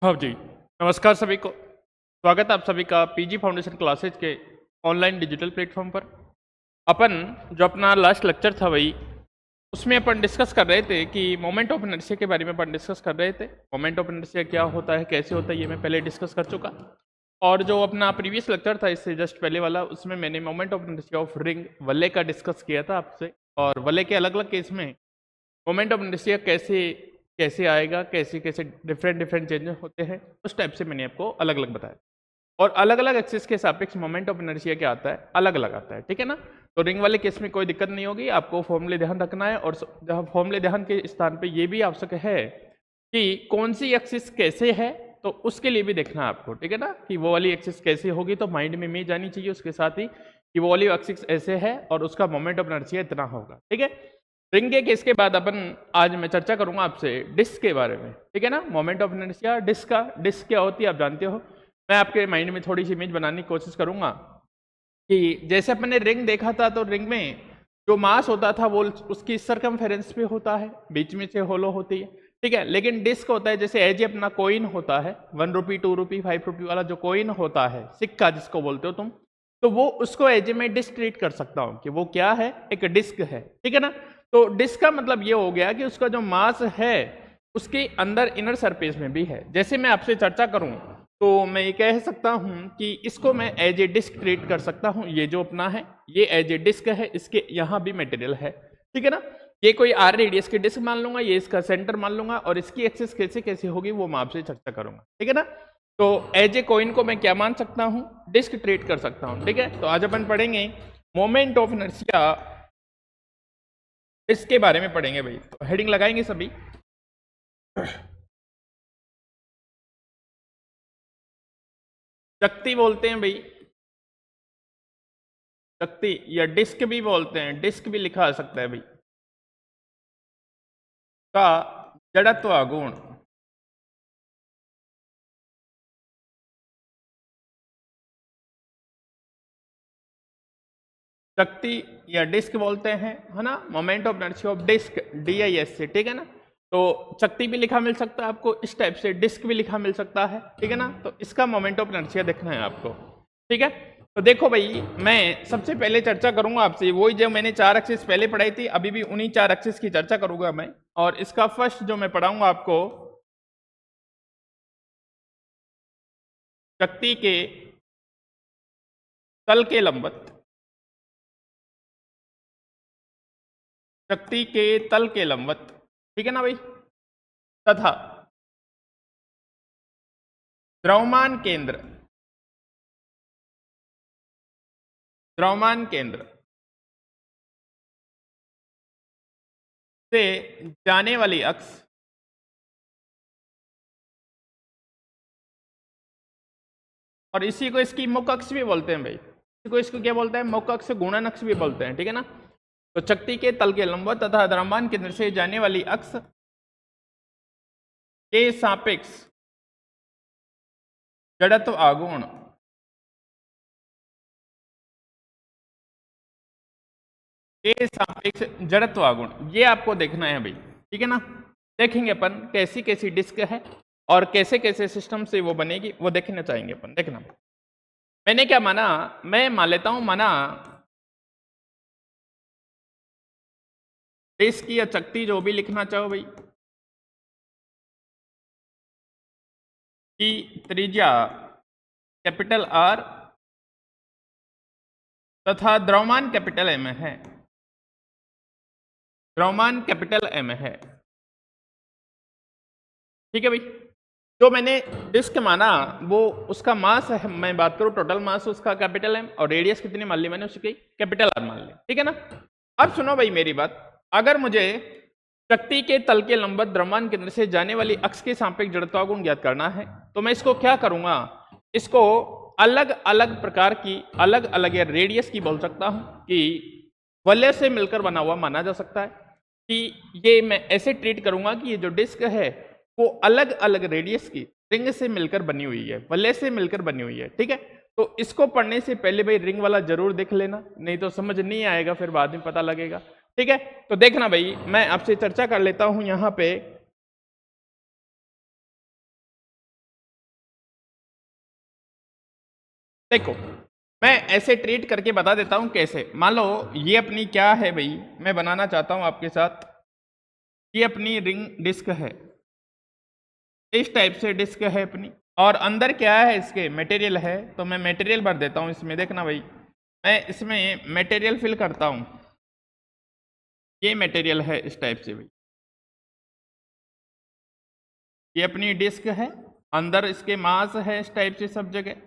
हाँ जी, नमस्कार सभी को। स्वागत है आप सभी का पीजी फाउंडेशन क्लासेज के ऑनलाइन डिजिटल प्लेटफॉर्म पर। अपन जो अपना लास्ट लेक्चर था वही, उसमें अपन डिस्कस कर रहे थे कि मोमेंट ऑफ इनर्शिया के बारे में अपन डिस्कस कर रहे थे। मोमेंट ऑफ इनर्शिया क्या होता है, कैसे होता है, ये मैं पहले डिस्कस कर चुका। और जो अपना प्रीवियस लेक्चर था इससे जस्ट पहले वाला, उसमें मैंने moment of inertia of ring वल्ले का डिस्कस किया था आपसे। और वल्ले के अलग अलग केस में मोमेंट ऑफ इनर्शिया कैसे कैसे आएगा, कैसे कैसे डिफरेंट डिफरेंट चेंजेस होते हैं, उस टाइप से मैंने आपको अलग अलग बताया। और अलग अलग एक्सिस के सापेक्ष मोमेंट ऑफ इनर्शिया क्या आता है, अलग अलग आता है, ठीक है ना। तो रिंग वाले केस में कोई दिक्कत नहीं होगी, आपको फॉर्मूले ध्यान रखना है। और जहाँ फॉर्मूले ध्यान के स्थान पे ये भी आवश्यक है कि कौन सी एक्सिस कैसे है, तो उसके लिए भी देखना है आपको, ठीक है ना, कि वो वाली एक्सिस कैसे होगी। तो माइंड में इमेज आनी चाहिए उसके साथ ही कि वो वाली एक्सिस ऐसे है और उसका मोमेंट ऑफ इनर्शिया इतना होगा, ठीक है। रिंग के केस के बाद अपन आज मैं चर्चा करूंगा आपसे डिस्क के बारे में, ठीक है ना। मोमेंट ऑफ इनर्शिया डिस्क का, डिस्क क्या होती है आप जानते हो। मैं आपके माइंड में थोड़ी सी इमेज बनाने की कोशिश करूंगा कि जैसे अपन ने रिंग देखा था, तो रिंग में जो मास होता था वो उसकी सरकमफेरेंस पे होता है, बीच में से होलो होती है, ठीक है। लेकिन डिस्क होता है जैसे एज अपना कोइन होता है, 1 रुपी 2 रुपी 5 रुपी वाला जो कोइन होता है, सिक्का जिसको बोलते हो तुम, तो वो उसको एज में डिस्क ट्रीट कर सकता हूँ कि वो क्या है, एक डिस्क है, ठीक है ना। तो डिस्क का मतलब ये हो गया कि उसका जो मास है उसके अंदर इनर सरफेस में भी है। जैसे मैं आपसे चर्चा करूं तो मैं ये कह सकता हूं कि इसको मैं एज ए डिस्क ट्रीट कर सकता हूं। ये जो अपना है ये एज ए डिस्क है, इसके यहाँ भी मटेरियल है, ठीक है ना। ये कोई आर रेडियस की डिस्क मान लूंगा, ये इसका सेंटर मान लूंगा, और इसकी एक्सिस कैसे कैसे होगी वो मैं आपसे चर्चा करूंगा, ठीक है ना। तो एज ए कॉइन को मैं क्या मान सकता हूं, डिस्क ट्रीट कर सकता हूं, ठीक है। तो आज अपन पढ़ेंगे मोमेंट ऑफ इनर्शिया, इसके बारे में पढ़ेंगे भाई। तो हेडिंग लगाएंगे सभी। शक्ति बोलते हैं भाई, शक्ति, या डिस्क भी बोलते हैं, डिस्क भी लिखा जा सकता है भाई, का जड़त्व गुण। शक्ति या डिस्क बोलते हैं, है ना। Moment of inertia of disc, DIS से, ठीक है ना। तो शक्ति भी लिखा मिल सकता है आपको इस टाइप से, डिस्क भी लिखा मिल सकता है, ठीक है ना। तो इसका मोमेंट ऑफ इनर्शिया देखना है आपको, ठीक है। तो देखो भाई, मैं सबसे पहले चर्चा करूंगा आपसे वही जो मैंने 4 एक्सिस पहले पढ़ाई थी, अभी भी उन्हीं 4 एक्सिस की चर्चा करूंगा मैं। और इसका फर्स्ट जो मैं पढ़ाऊंगा आपको, शक्ति के तल के लंबवत, शक्ति के तल के लंबवत, ठीक है ना भाई, तथा द्रव्यमान केंद्र, द्रव्यमान केंद्र से जाने वाली अक्ष, और इसी को इसकी मुख अक्ष भी बोलते हैं भाई, इसी को इसको क्या बोलते हैं, मुख अक्ष, गुणन अक्ष भी बोलते हैं, ठीक है ना। तो शक्ति के तल के लंबवत तथा द्रव्यमान केंद्र से जाने वाली अक्ष के सापेक्ष जड़त्व आघूर्ण के सापेक्ष जड़त्व आघूर्ण, ये आपको देखना है भाई, ठीक है ना। देखेंगे अपन कैसी कैसी डिस्क है और कैसे कैसे सिस्टम से वो बनेगी, वो देखना चाहेंगे अपन। देखना, मैंने क्या माना, मैं मान लेता हूं, माना डिस्क या शक्ति जो भी लिखना चाहो भाई, की त्रिज्या कैपिटल R तथा द्रव्यमान कैपिटल M है, द्रव्यमान कैपिटल M है, ठीक है भाई। जो मैंने डिस्क माना वो उसका मास है, मैं बात करूं टोटल मास उसका कैपिटल M, और रेडियस कितनी मान ली मैंने उसकी, कैपिटल R मान ली, ठीक है ना। अब सुनो भाई मेरी बात, अगर मुझे शक्ति के तल के लंबवत द्रव्यमान केंद्र से जाने वाली अक्ष के सापेक्ष जड़त्वागुण ज्ञात करना है, तो मैं इसको क्या करूंगा, इसको अलग अलग प्रकार की, अलग अलग या रेडियस की बोल सकता हूं कि वलय से मिलकर बना हुआ माना जा सकता है, कि ये मैं ऐसे ट्रीट करूंगा कि ये जो डिस्क है वो अलग अलग रेडियस की रिंग से मिलकर बनी हुई है, वलय से मिलकर बनी हुई है, ठीक है। तो इसको पढ़ने से पहले भाई रिंग वाला जरूर देख लेना, नहीं तो समझ नहीं आएगा, फिर बाद में पता लगेगा, ठीक है। तो देखना भाई, मैं आपसे चर्चा कर लेता हूं यहां पे देखो मैं ऐसे ट्रीट करके बता देता हूं कैसे। मान लो ये अपनी क्या है भाई, मैं बनाना चाहता हूं आपके साथ, ये अपनी रिंग डिस्क है, इस टाइप से डिस्क है अपनी, और अंदर क्या है इसके मटेरियल है। तो मैं मटेरियल भर देता हूं इसमें, देखना भाई मैं इसमें मटेरियल फिल करता हूं, ये मटेरियल है इस टाइप से भाई, ये अपनी डिस्क है, अंदर इसके मास है इस टाइप से सब जगह।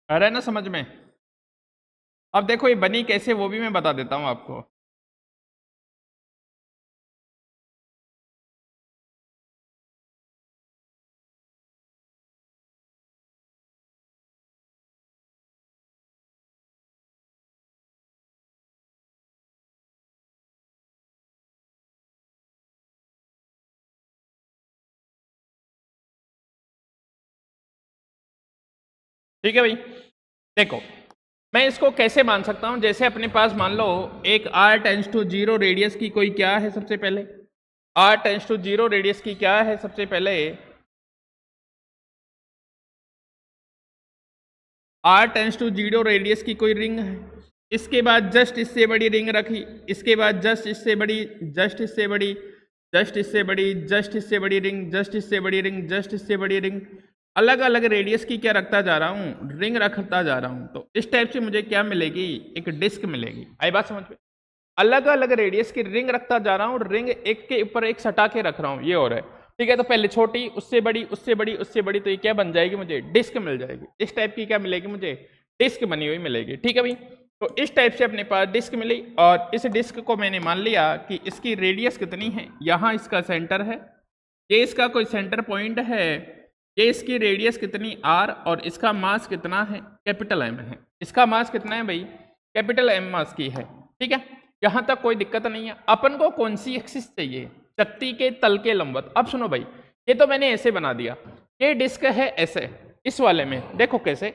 आ रहा है ना समझ में? अब देखो ये बनी कैसे वो भी मैं बता देता हूं आपको। ठीक है भाई, देखो मैं इसको कैसे मान सकता हूं, जैसे अपने पास मान लो एक r tends to zero radius की कोई क्या है, सबसे पहले r tends to zero radius की क्या है, सबसे पहले r tends to zero radius की कोई रिंग है, इसके बाद जस्ट इससे बड़ी रिंग रखी, इसके बाद जस्ट इससे बड़ी, जस्ट इससे बड़ी, जस्ट इससे बड़ी, जस्ट इससे बड़ी रिंग, जस्ट इससे बड़ी रिंग, जस्ट इससे बड़ी रिंग, अलग अलग रेडियस की क्या रखता जा रहा हूँ, रिंग रखता जा रहा हूँ। तो इस टाइप से मुझे क्या मिलेगी, एक डिस्क मिलेगी। आई बात समझ में? अलग अलग रेडियस की रिंग रखता जा रहा हूँ, रिंग एक के ऊपर एक सटा के रख रहा हूँ, ये हो रहा है। ठीक है, तो पहले छोटी, उससे बड़ी, उससे बड़ी, उससे बड़ी, तो ये क्या बन जाएगी, मुझे डिस्क मिल जाएगी। इस टाइप की क्या मिलेगी, मुझे डिस्क बनी हुई मिलेगी। ठीक है भाई, तो इस टाइप से अपने पास डिस्क मिली, और इस डिस्क को मैंने मान लिया कि इसकी रेडियस कितनी है, यहाँ इसका सेंटर है, ये इसका कोई सेंटर पॉइंट है, ये इसकी रेडियस कितनी r, और इसका मास कितना है, कैपिटल M है। इसका मास कितना है भाई, कैपिटल M मास की है। ठीक है, यहाँ तक कोई दिक्कत नहीं है। अपन को कौन सी एक्सिस चाहिए, चकती के तल के लंबवत। अब सुनो भाई, ये तो मैंने ऐसे बना दिया, ये डिस्क है ऐसे, इस वाले में देखो कैसे,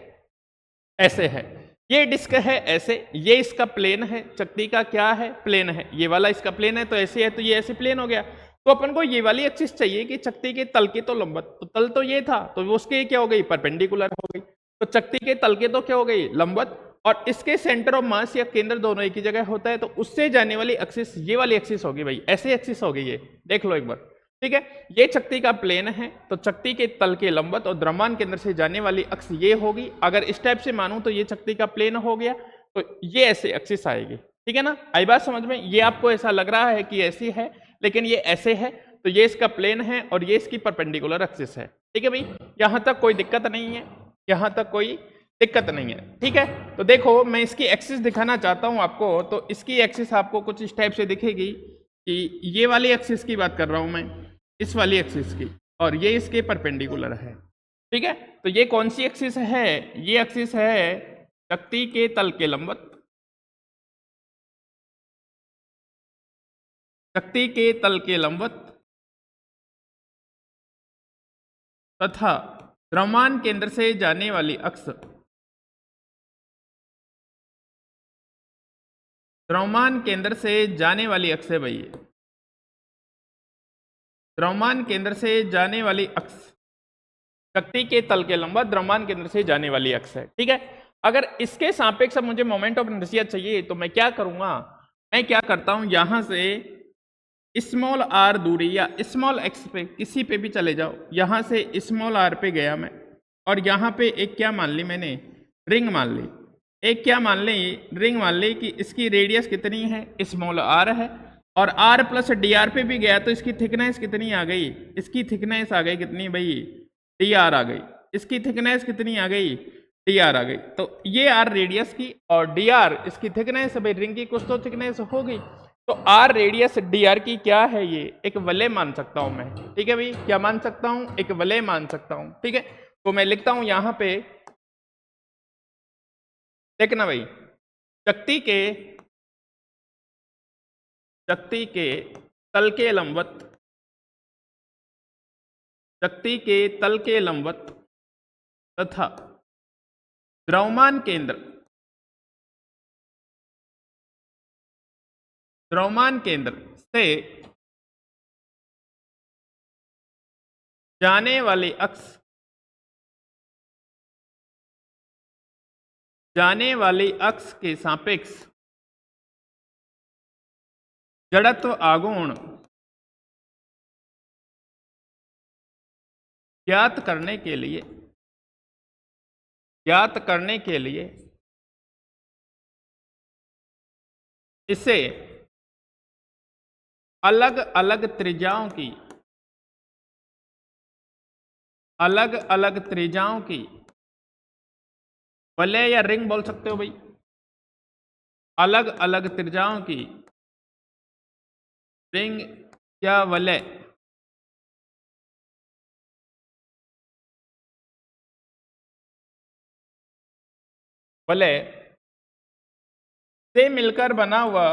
ऐसे है, ये डिस्क है ऐसे, ये इसका प्लेन है, चकती का क्या है, प्लेन है, ये वाला इसका प्लेन है, तो ऐसे है, तो ये ऐसे प्लेन हो गया। तो अपन को ये वाली एक्सिस चाहिए कि चकती के तल के तो लंबवत, तो तल तो ये था, तो उसके क्या हो गई, परपेंडिकुलर हो गई। तो चकती के तल के तो क्या हो गई, लंबवत, और इसके सेंटर ऑफ मास या केंद्र दोनों एक ही जगह होता है, तो उससे जाने वाली एक्सिस ये वाली एक्सिस होगी भाई, ऐसे एक्सिस होगी ये, देख लो एक बार। ठीक है, ये चकती का प्लेन है, तो चकती के तल के लंबवत और द्रव्यमान केंद्र से जाने वाली अक्ष ये होगी। अगर इस टाइप से मानूं तो ये चकती का प्लेन हो गया, तो ये ऐसे एक्सिस आएगी। ठीक है ना, आई बात समझ में? ये आपको ऐसा लग रहा है कि ऐसी है, लेकिन ये ऐसे है, तो ये इसका प्लेन है और ये इसकी परपेंडिकुलर एक्सिस है। ठीक है भाई, यहां तक कोई दिक्कत नहीं है, यहां तक कोई दिक्कत नहीं है। ठीक है, तो देखो मैं इसकी एक्सिस दिखाना चाहता हूं आपको, तो इसकी एक्सिस आपको कुछ इस टाइप से दिखेगी कि ये वाली एक्सिस की बात कर रहा हूं मैं, इस वाली एक्सिस की, और ये इसके परपेंडिकुलर है। ठीक है, तो ये कौन सी एक्सिस है, ये एक्सिस है चकती के तल के लंबवत, चकती के तल के लंबवत तथा द्रव्यमान केंद्र से जाने वाली अक्ष, द्रव्यमान केंद्र से जाने वाली अक्ष है भाई, द्रव्यमान केंद्र से जाने वाली अक्ष, चकती के तल के लंबवत द्रव्यमान केंद्र से जाने वाली अक्ष है। ठीक है, अगर इसके सापेक्ष मुझे मोमेंट ऑफ इनर्शिया चाहिए, तो मैं क्या करूंगा, मैं क्या करता हूं, यहां से स्मॉल r दूरी या स्मॉल x पे किसी पे भी चले जाओ, यहां से स्मॉल r पे गया मैं, और यहां पे एक क्या मान ली मैंने, रिंग मान ली, एक क्या मान ली, रिंग मान ली कि इसकी रेडियस कितनी है, स्मॉल r है, और r प्लस डी आर पे भी गया, तो इसकी थिकनेस कितनी आ गई, इसकी थिकनेस आ गई कितनी भाई, डी आर आ गई, इसकी थिकनेस कितनी आ गई, डी आर आ गई। तो ये r रेडियस की और डी आर इसकी थिकनेस, भाई रिंग की कुछ तो थिकनेस होगी, तो r रेडियस डी आर की क्या है, ये एक वलय मान सकता हूं मैं। ठीक है भाई, क्या मान सकता हूं, एक वलय मान सकता हूं। ठीक है, तो मैं लिखता हूं यहां पे, देखना भाई, चकती के तल के लंबवत, चकती के तल के लंबवत तथा द्रव्यमान केंद्र द्रव्यमान केंद्र से जाने वाली अक्ष, जाने वाली अक्ष के सापेक्ष जड़त्व आघूर्ण ज्ञात करने के लिए, इसे अलग अलग त्रिज्याओं की वलय या रिंग बोल सकते हो भाई, अलग अलग त्रिज्याओं की रिंग या वलय से मिलकर बना हुआ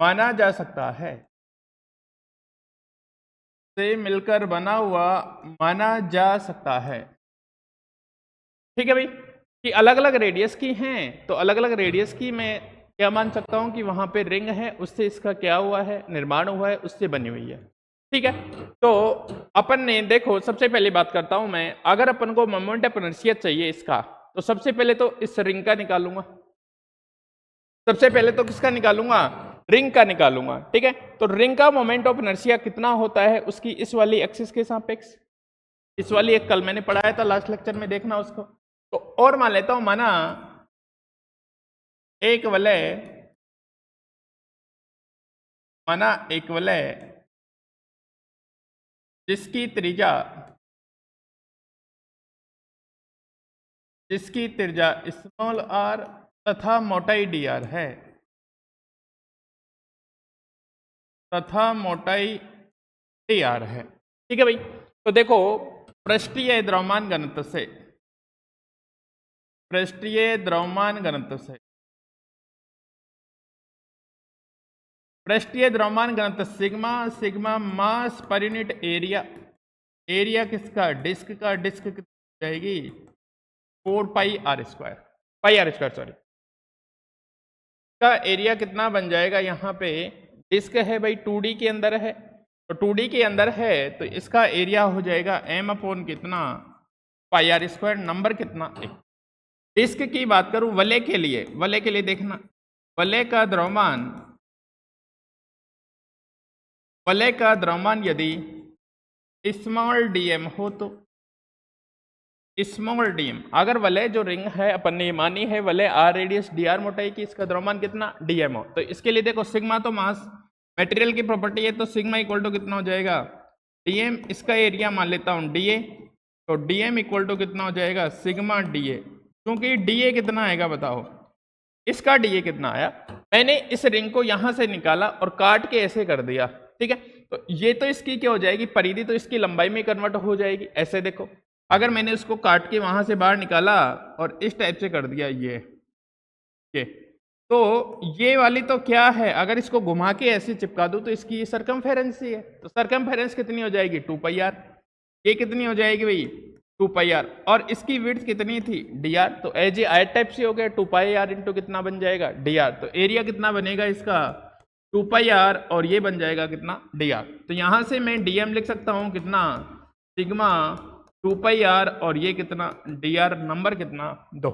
माना जा सकता है, ठीक है भाई। कि अलग अलग रेडियस की हैं, तो अलग अलग रेडियस की मैं क्या मान सकता हूं कि वहां पे रिंग है, उससे इसका क्या हुआ है, निर्माण हुआ है, उससे बनी हुई है, ठीक है। तो अपन ने देखो, सबसे पहले बात करता हूं मैं, अगर अपन को मोमेंट ऑफ इनर्शिया चाहिए इसका, तो सबसे पहले तो इस रिंग का निकालूंगा, सबसे पहले तो किसका निकालूंगा, रिंग का निकालूंगा, ठीक है। तो रिंग का मोमेंट ऑफ इनर्शिया कितना होता है उसकी इस वाली एक्सिस के सापेक्ष, इस वाली एक कल मैंने पढ़ाया था लास्ट लेक्चर में, देखना उसको। तो और मान लेता हूं, माना एक वलय जिसकी त्रिज्या स्मॉल आर तथा मोटाई डी आर है, ठीक है भाई। तो देखो, पृष्ठीय द्रव्यमान घनत्व सिग्मा मास पर यूनिट एरिया किसका, डिस्क कितनी जाएगी, 4 पाई आर स्क्वायर सॉरी, का एरिया कितना बन जाएगा, यहाँ पे डिस्क है भाई 2D के अंदर है, तो 2D के अंदर है तो इसका एरिया हो जाएगा m अपॉन कितना, पाई आर स्क्वायर, नंबर कितना 1। डिस्क की बात करूं वलय के लिए देखना, वलय का द्रव्यमान यदि स्मॉल dm हो, तो स्मॉल dm, अगर वलय जो रिंग है अपन ने मानी है वलय r रेडियस dr मोटाई की, इसका द्रव्यमान कितना dm हो, तो इसके लिए देखो सिग्मा तो मास मटेरियल की प्रॉपर्टी है, तो सिग्मा इक्वल टू कितना हो जाएगा dm, इसका एरिया मान लेता हूं dA, तो dm इक्वल टू कितना हो जाएगा सिग्मा dA, क्योंकि dA कितना आएगा बताओ, इसका dA कितना आया, मैंने इस रिंग को यहां से निकाला और काट के ऐसे कर दिया, ठीक है। तो ये तो इसकी क्या हो जाएगी, परिधि तो इसकी लंबाई में कन्वर्ट हो जाएगी, ऐसे देखो, अगर मैंने उसको काट के वहां से बाहर निकाला और इस टाइप से कर दिया ये, तो ये वाली तो क्या है, अगर इसको घुमा के ऐसे चिपका दूं तो इसकी सरकमफेरेंस ही है, तो सरकमफेरेंस कितनी हो जाएगी 2 पाई आर, ये कितनी हो जाएगी भाई 2 पाई आर, और इसकी विड्थ कितनी थी dr, तो एज ए आयत टाइप से हो गया 2 पाई आर इंटू कितना बन जाएगा dr, तो एरिया कितना बनेगा इसका 2 पाई आर, और ये बन जाएगा कितना dr, तो यहां से मैं dm लिख सकता हूं कितना सिग्मा 2 पाई आर, और ये कितना dr, नंबर कितना 2,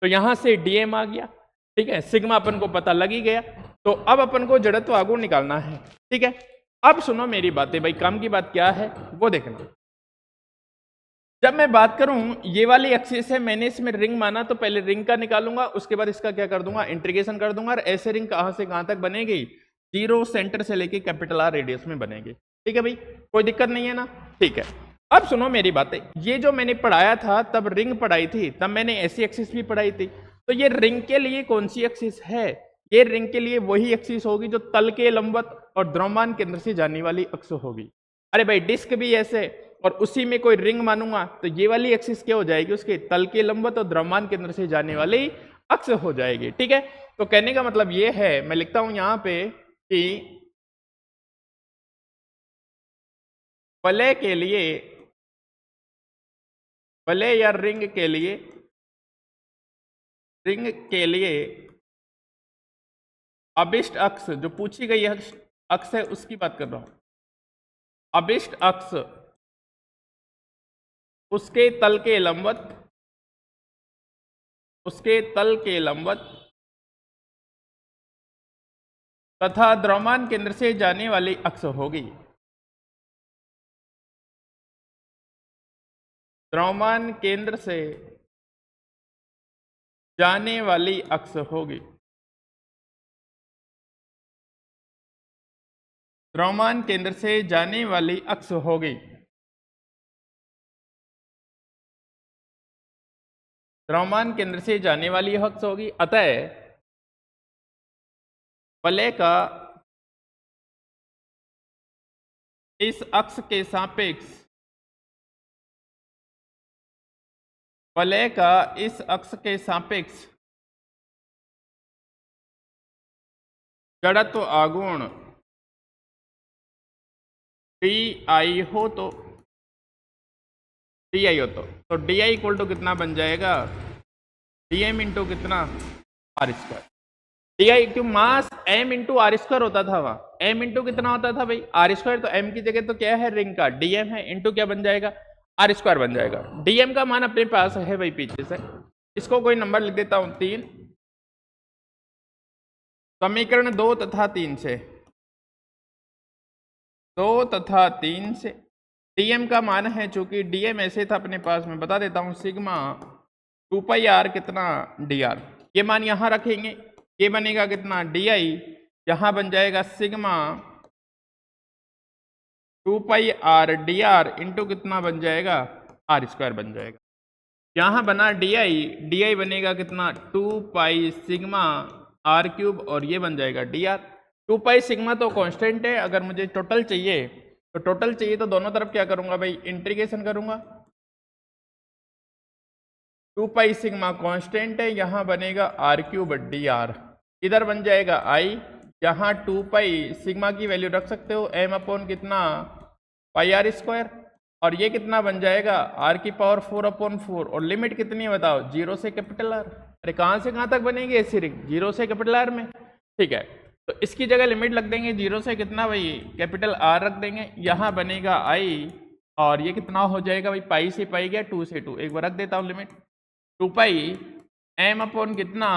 तो यहां से dm आ गया, ठीक है। सिग्मा अपन को पता लग ही गया, तो अब अपन को जड़त्व आघूर्ण निकालना है, ठीक है। अब सुनो मेरी बातें भाई, काम की बात क्या है वो देखना। जब मैं बात करूं ये वाली एक्सिस है, मैंने इसमें रिंग माना, तो पहले रिंग का निकालूंगा, उसके बाद इसका क्या कर दूंगा, इंटीग्रेशन कर दूंगा, और ऐसे रिंग कहां से कहां तक बनेगी, 0 सेंटर से लेके कैपिटल R रेडियस में बनेगी, ठीक है भाई, कोई दिक्कत नहीं है ना, ठीक है। अब सुनो मेरी बातें, ये जो मैंने पढ़ाया था तब रिंग पढ़ाई थी, तब मैंने ऐसी एक्सिस भी पढ़ाई थी, तो ये रिंग के लिए कौन सी एक्सिस है, ये रिंग के लिए वही एक्सिस होगी जो तल के लंबवत और द्रव्यमान केंद्र से जाने वाली अक्ष होगी। अरे भाई डिस्क भी ऐसे, और उसी में कोई रिंग मानूंगा तो ये वाली एक्सिस क्या हो जाएगी, उसके तल के लंबवत और द्रव्यमान केंद्र से जाने वाली अक्ष हो जाएगी, ठीक है। तो कहने का मतलब ये है, मैं लिखता हूं यहां पे कि वलय के लिए वलय या रिंग के लिए अभिष्ट अक्ष, जो पूछी गई अक्ष है उसकी बात कर रहा हूं। अभिष्ट अक्ष उसके तल के लंबवत तथा द्रव्यमान केंद्र से जाने वाली अक्ष होगी। द्रव्यमान केंद्र से जाने वाली अक्ष होगी। द्रव्यमान केंद्र से जाने वाली अक्ष होगी। द्रव्यमान केंद्र से जाने वाली अक्ष होगी। अतः वलय का इस अक्ष के सापेक्ष जड़त्व आघूर्ण DI हो तो DI इक्वल टू कितना बन जाएगा, DM इंटू कितना R स्क्वायर। DI क्यों मास M इंटू R स्क्वायर होता था, वहां M इंटू कितना होता था भाई R स्क्वायर, तो M की जगह तो क्या है रिंग का DM है, इंटू क्या बन जाएगा R स्क्वायर बन जाएगा। DM का मान अपने पास है भाई पीछे से, इसको कोई नंबर लिख देता हूं 3। समीकरण 2 तथा 3 से DM का मान है, चूंकि DM ऐसे था अपने पास, मैं बता देता हूं सिग्मा 2πr कितना dr, ये मान यहां रखेंगे, ये बनेगा कितना DI, यहां बन जाएगा सिग्मा 2πr dr इंटू कितना बन जाएगा R स्क्वायर बन जाएगा। यहां बना DI बनेगा कितना 2π सिग्मा R क्यूब, और ये बन जाएगा dr। 2π सिग्मा तो कांस्टेंट है, अगर मुझे टोटल चाहिए तो दोनों तरफ क्या करूंगा भाई इंटीग्रेशन करूंगा। 2π सिग्मा कांस्टेंट है, यहां बनेगा R क्यूब dr, इधर बन जाएगा I, यहां 2π सिग्मा की वैल्यू रख सकते हो m अपॉन कितना πr स्क्वायर, और ये कितना बन जाएगा r की पावर 4/4, और लिमिट कितनी है बताओ 0 से कैपिटल R। अरे कहां से कहां तक बनेगी ऐसी रिंग 0 से कैपिटल R में, ठीक है। तो इसकी जगह लिमिट लग देंगे 0 से कितना भाई कैपिटल R रख देंगे, यहाँ बनेगा I, और ये कितना हो जाएगा भाई पाई से पाई गया 2 से 2, एक बार रख देता हूँ लिमिट 2π m अपॉन कितना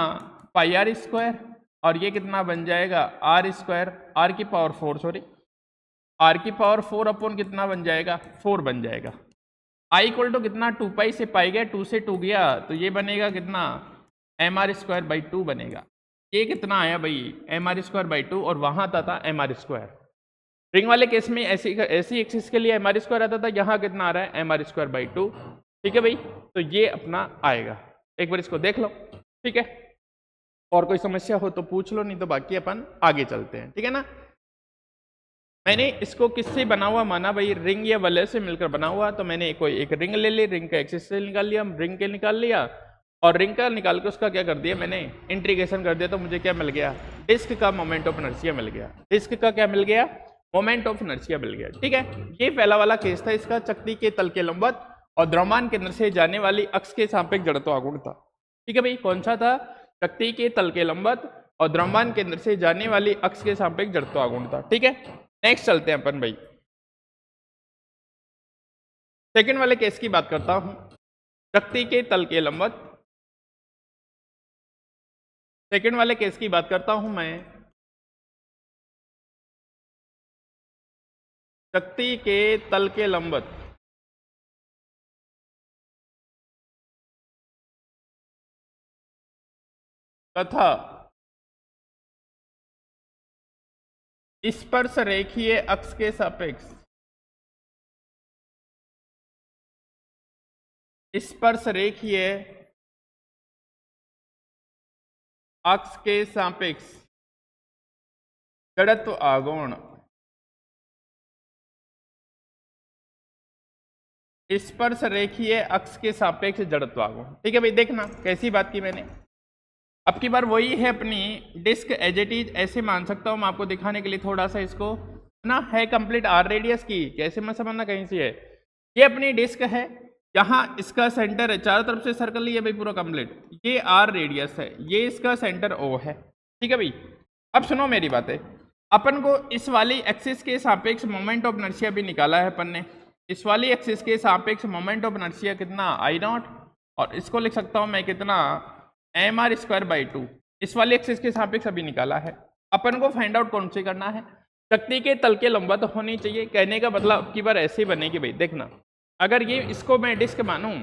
πr स्क्वायर, और ये कितना बन जाएगा R स्क्वायर, R की पावर 4 अपॉन कितना बन जाएगा 4 बन जाएगा। I इक्वल टू कितना 2π से पाई गया 2 से 2 गया, तो ये बनेगा कितना mr स्क्वायर बाई 2 बनेगा। ये कितना आया भाई mr स्क्वायर बाई 2, और वहां आता था mr स्क्वायर। रिंग वाले केस में ऐसी एक्सिस के लिए mr स्क्वायर आता था, यहाँ कितना आ रहा है mr स्क्वायर बाई 2, ठीक है भाई। तो ये अपना आएगा, एक बार इसको देख लो, ठीक है। और कोई समस्या हो तो पूछ लो, नहीं तो बाकी अपन आगे चलते हैं, ठीक है ना। मैंने इसको किससे बना हुआ माना भाई, रिंग या वलय से मिलकर बना हुआ, तो मैंने कोई एक रिंग ले ली, रिंग का एक्सिस से निकाल लिया, रिंग के निकाल लिया, और रिंग का निकाल के उसका क्या कर दिया मैंने इंटीग्रेशन कर दिया, तो मुझे क्या मिल गया डिस्क का मोमेंट ऑफ इनर्शिया मिल गया। डिस्क का क्या मिल गया मोमेंट ऑफ इनर्शिया मिल गया, ठीक है। ये पहला वाला केस था इसका, चकती के तल के लंबवत और द्रव्यमान केंद्र से जाने वाली अक्ष के सापेक्ष जड़त्व आघूर्ण था, ठीक है भाई। कौन सा था, चकती के तल के लंबवत और द्रव्यमान केंद्र से जाने वाली अक्ष के सापेक्ष जड़त्व आघूर्ण था, ठीक है। नेक्स्ट चलते हैं अपन भाई, सेकंड वाले केस की बात करता हूं। चकती के तल के लंबवत, सेकंड वाले केस की बात करता हूं मैं। चकती के तल के लंबवत तथा स्पर्श रेखीय अक्ष के सापेक्ष, स्पर्श रेखीय अक्ष के सापेक्ष जड़त्व आघूर्ण, स्पर्श रेखीय अक्ष के सापेक्ष जड़त्व आघूर्ण, ठीक है भाई। देखना कैसी बात की मैंने, अब की बार वही है अपनी डिस्क एज इट इज, ऐसे मान सकता हूं मैं आपको दिखाने के लिए, थोड़ा सा इसको ना है कंप्लीट आर रेडियस की, कैसे मैं समझना कहीं से है। ये अपनी डिस्क है, यहाँ इसका सेंटर है, चारों तरफ से सर्कल ही है भाई पूरा कंप्लीट, ये आर रेडियस है, ये इसका सेंटर ओ है, ठीक है भाई। अब सुनो मेरी बातें, अपन को इस वाली एक्सिस के सापेक्ष मोमेंट ऑफ इनर्शिया भी निकाला है अपन ने। इस वाली एक्सिस के सापेक्ष मोमेंट ऑफ इनर्शिया कितना, आई नॉट, और इसको लिख सकता हूं मैं कितना, एम आर स्क्वायर बाई 2। इस वाली एक्सिस के सापेक्ष अभी निकाला है। अपन को फाइंड आउट कौन से करना है, शक्ति के तल के लंबवत होनी चाहिए। कहने का मतलब अब की बार ऐसे ही बनेगी भाई, देखना, अगर ये इसको मैं डिस्क मानूं,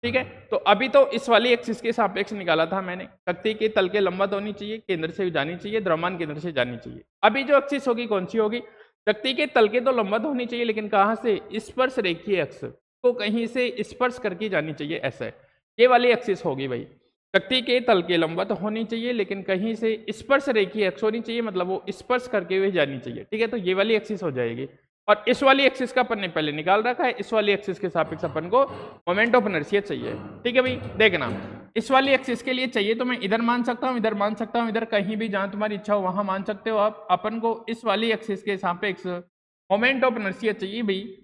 ठीक है, तो अभी तो इस वाली एक्सिस के सापेक्ष निकाला था मैंने, शक्ति के तल के लंबवत होनी चाहिए, केंद्र से जानी चाहिए, द्रव्यमान केंद्र से जानी चाहिए। अभी जो एक्सिस होगी कौन सी होगी, शक्ति के तल के तो लंबवत होनी चाहिए, लेकिन कहाँ से, स्पर्श रेखीय अक्ष को कहीं से स्पर्श करके जानी चाहिए, ऐसा है, ये वाली एक्सिस होगी भाई। शक्ति के तल के लंबवत होनी चाहिए, लेकिन कहीं से स्पर्श रेखीय अक्ष होनी चाहिए, मतलब वो स्पर्श करके हुए जानी चाहिए, ठीक है, तो ये वाली एक्सिस हो जाएगी। और इस वाली एक्सिस का अपन ने पहले निकाल रखा है, इस वाली एक्सिस के सापेक्ष अपन को मोमेंट ऑफ इनर्शिया चाहिए, ठीक है भाई। देखना, इस वाली एक्सिस के लिए चाहिए तो मैं इधर मान सकता हूँ, इधर मान सकता हूँ, इधर कहीं भी जहां तुम्हारी इच्छा हो वहां मान सकते हो आप। अपन को इस वाली एक्सिस के सापेक्ष मोमेंट ऑफ इनर्शिया चाहिए भाई,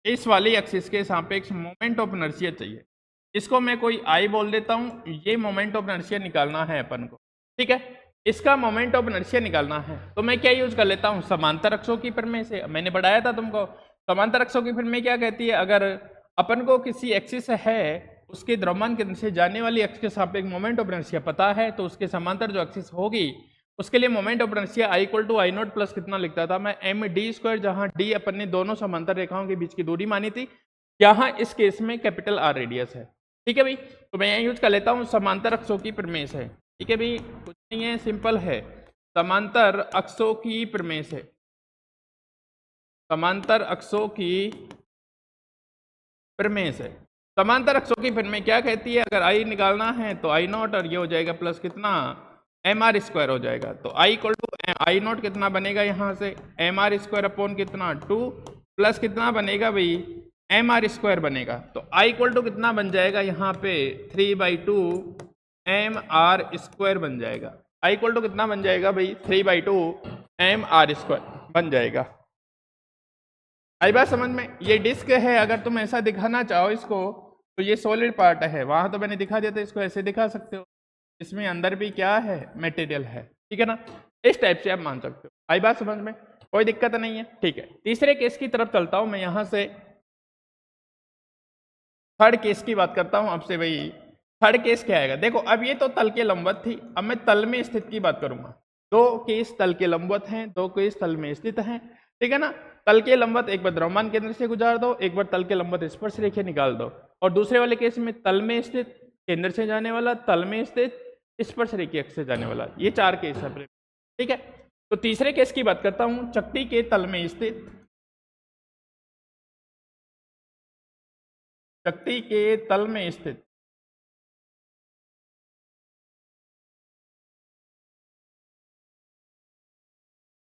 इस वाली एक्सिस के सापेक्ष मोमेंट ऑफ इनर्शिया चाहिए। इसको मैं कोई आई बोल देता हूं, ये मोमेंट ऑफ इनर्शिया निकालना है अपन को, ठीक है। इसका मोमेंट ऑफ इनर्शिया निकालना है तो मैं क्या यूज कर लेता हूं, समांतर अक्षों की प्रमेय से। मैंने बताया था तुमको, समांतर अक्षों की प्रमेय क्या कहती है, अगर अपन को किसी एक्सिस है उसके द्रव्यमान केंद्र से जाने वाली एक्स के सापेक्ष मोमेंट ऑफ इनर्शिया पता है, तो उसके समांतर जो एक्सिस होगी उसके लिए moment of inertia I equal to I nought plus कितना लिखता था मैं, एम डी स्क्वायर, जहां डी अपन ने दोनों समांतर रेखाओं के बीच की दूरी मानी थी, यहाँ इस केस में कैपिटल आर रेडियस है, ठीक है भाई। तो मैं यहाँ यूज कर लेता हूँ समांतर अक्षों की प्रमेय से, ठीक है भाई, कुछ नहीं है, सिंपल है, समांतर अक्षों की प्रमेय से। समांतर अक्षों की प्रमेय से, समांतर अक्षों की प्रमेय क्या कहती है, अगर आई निकालना है तो आई नॉट, और ये हो जाएगा प्लस कितना, एम आर स्क्वायर हो जाएगा। तो आई इक्वल टू आई नॉट कितना बनेगा यहाँ से, एम आर स्क्वायर अपॉन कितना 2 प्लस कितना बनेगा भाई, एम आर स्क्वायर बनेगा। तो आई इक्वल टू कितना बन जाएगा यहाँ पे 3/2 एम आर स्क्वायर बन जाएगा। आई इक्वल टू कितना बन जाएगा भाई, 3/2 एम आर स्क्वायर बन जाएगा। आई बात समझ में। ये डिस्क है, अगर तुम ऐसा दिखाना चाहो इसको तो ये सॉलिड पार्ट है, वहां तो मैंने दिखा दिया था, इसको ऐसे दिखा सकते हो, इसमें अंदर भी क्या है, मटेरियल है, ठीक है ना, इस टाइप से आप मान सकते हो। आई बात समझ में, कोई दिक्कत नहीं है, ठीक है। तीसरे केस की तरफ चलता हूं मैं, यहां से थर्ड केस की बात करता हूं आपसे भाई। थर्ड केस क्या आएगा, देखो अब ये तो तल के लंबवत थी, अब मैं तल में स्थित की बात करूंगा। दो केस तल के लंबवत हैं, दो केस तल में स्थित हैं, ठीक है ना। तल के लंबवत एक बार द्रव्यमान केंद्र से गुजार दो, एक बार तल के लंबवत स्पर्श रेखा निकाल दो, और दूसरे वाले केस में तल में स्थित, केंद्र से जाने वाला, तल में स्थित, स्पर्श रेखा से जाने वाला, ये चार केस है, ठीक है। तो तीसरे केस की बात करता हूं, चकती के तल में स्थित, चकती के तल में स्थित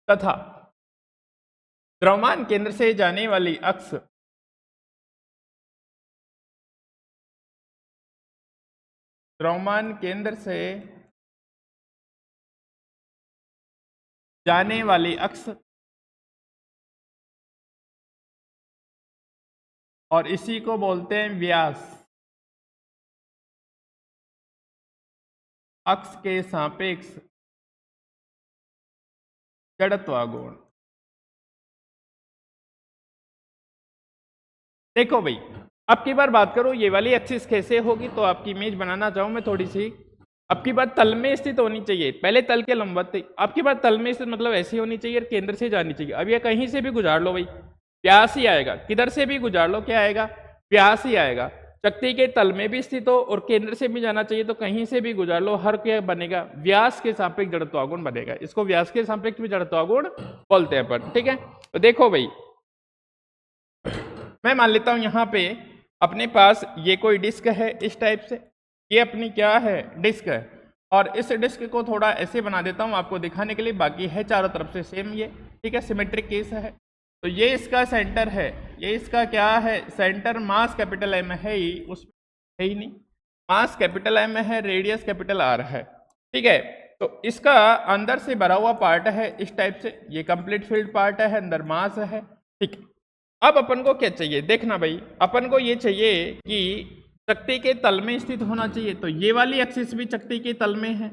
तथा द्रव्यमान केंद्र से जाने वाली अक्ष द्रव्यमान केंद्र से जाने वाली अक्ष और इसी को बोलते हैं व्यास, अक्ष के सापेक्ष जड़त्वागुण। देखो भाई, अब की बार बात करो ये वाली एक्सिस कैसे होगी, तो आपकी इमेज बनाना चाहूं मैं थोड़ी सी। अब की बार तल में स्थित होनी चाहिए, पहले तल के लंबवत थी, अब की बार तल में स्थित मतलब ऐसी होनी चाहिए, केंद्र से जानी चाहिए। अब ये कहीं से भी गुजार लो भाई, व्यास ही आएगा, किधर से भी गुजार लो क्या आएगा, व्यास ही आएगा। चकती के तल में भी स्थित हो और केंद्र से भी जाना चाहिए, तो कहीं से भी गुजार लो, हर क्या बनेगा, व्यास के सापेक्ष जड़त्वागुण बनेगा। इसको व्यास के सापेक्ष भी जड़त्वागुण बोलते हैं अपन, ठीक है। तो देखो भाई, मैं मान लेता हूं यहां पे अपने पास ये कोई डिस्क है इस टाइप से, ये अपनी क्या है, डिस्क है, और इस डिस्क को थोड़ा ऐसे बना देता हूं आपको दिखाने के लिए, बाकी है चारों तरफ से सेम ये, ठीक है, सिमेट्रिक केस है। तो ये इसका सेंटर है, ये इसका क्या है, सेंटर, मास कैपिटल एम है ही, उसमें है ही नहीं, मास कैपिटल एम है, रेडियस कैपिटल आर है, ठीक है। तो इसका अंदर से भरा हुआ पार्ट है इस टाइप से, ये कंप्लीट फील्ड पार्ट है, अंदर मास है, ठीक है। अब अपन को क्या चाहिए, देखना भाई, अपन को ये चाहिए कि चकती के तल में स्थित होना चाहिए, तो ये वाली एक्सिस भी चकती के तल में है,